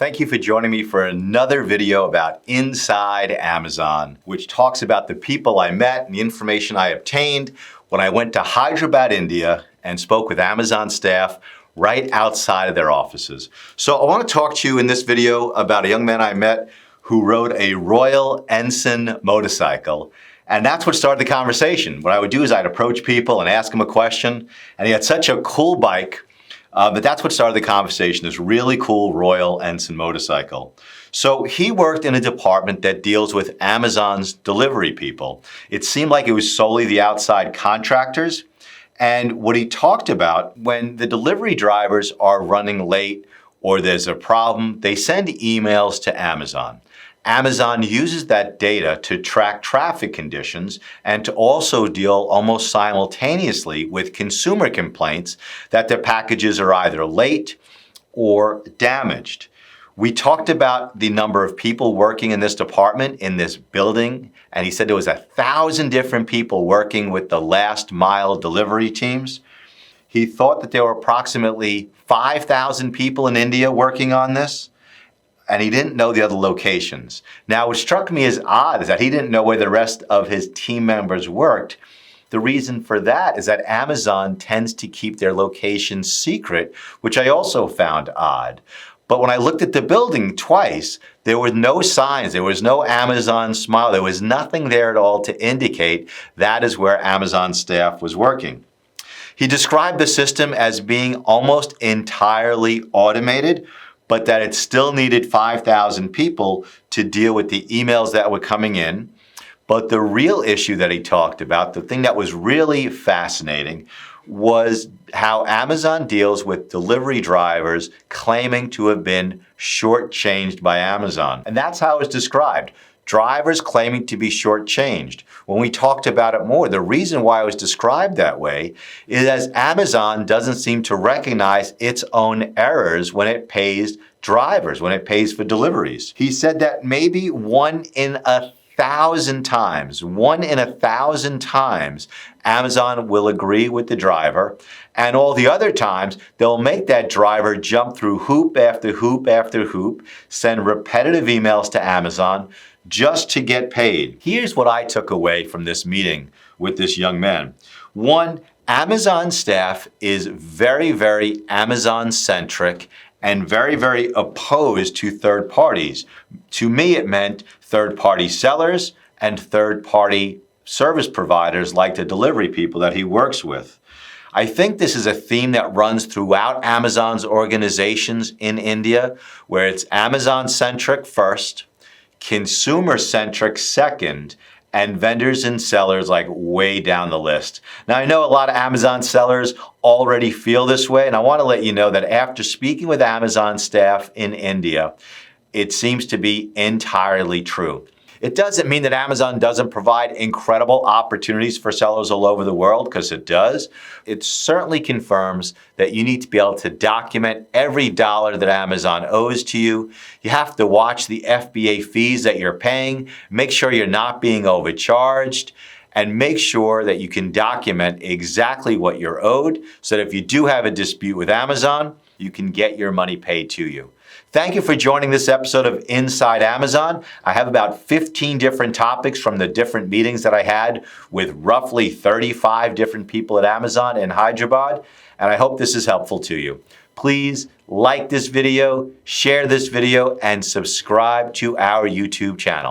Thank you for joining me for another video about Inside Amazon, which talks about the people I met and the information I obtained when I went to Hyderabad, India, and spoke with Amazon staff right outside of their offices. So I want to talk to you in this video about a young man I met who rode a Royal Ensign motorcycle. And that's what started the conversation. What I would do is I'd approach people and ask them a question. And he had such a cool bike. But that's what started the conversation, this really cool Royal Ensign motorcycle. So he worked in a department that deals with Amazon's delivery people. It seemed like it was solely the outside contractors. And what he talked about, when the delivery drivers are running late or there's a problem, they send emails to Amazon. Amazon uses that data to track traffic conditions and to also deal almost simultaneously with consumer complaints that their packages are either late or damaged. We talked about the number of people working in this department, in this building, and he said there was 1,000 different people working with the last mile delivery teams. He thought that there were approximately 5,000 people in India working on this. And he didn't know the other locations. Now, what struck me as odd is that he didn't know where the rest of his team members worked. The reason for that is that Amazon tends to keep their locations secret, which I also found odd. But when I looked at the building twice, there were no signs, there was no Amazon smile, there was nothing there at all to indicate that is where Amazon staff was working. He described the system as being almost entirely automated, but that it still needed 5,000 people to deal with the emails that were coming in. But the real issue that he talked about, the thing that was really fascinating, was how Amazon deals with delivery drivers claiming to have been shortchanged by Amazon. And that's how it's described. Drivers claiming to be shortchanged. When we talked about it more, the reason why it was described that way is as Amazon doesn't seem to recognize its own errors when it pays drivers, when it pays for deliveries. He said that maybe 1 in 1,000 times, Amazon will agree with the driver, and all the other times, they'll make that driver jump through hoop after hoop after hoop, send repetitive emails to Amazon, just to get paid. Here's what I took away from this meeting with this young man. One, Amazon staff is very, very Amazon-centric and very, very opposed to third parties. To me, it meant third-party sellers and third-party service providers like the delivery people that he works with. I think this is a theme that runs throughout Amazon's organizations in India, where it's Amazon-centric first, consumer-centric second, and vendors and sellers like way down the list. Now, I know a lot of Amazon sellers already feel this way, and I want to let you know that after speaking with Amazon staff in India, it seems to be entirely true. It doesn't mean that Amazon doesn't provide incredible opportunities for sellers all over the world, because it does. It certainly confirms that you need to be able to document every dollar that Amazon owes to you. You have to watch the FBA fees that you're paying, make sure you're not being overcharged, and make sure that you can document exactly what you're owed so that if you do have a dispute with Amazon, you can get your money paid to you. Thank you for joining this episode of Inside Amazon. I have about 15 different topics from the different meetings that I had with roughly 35 different people at Amazon in Hyderabad, and I hope this is helpful to you. Please like this video, share this video, and subscribe to our YouTube channel.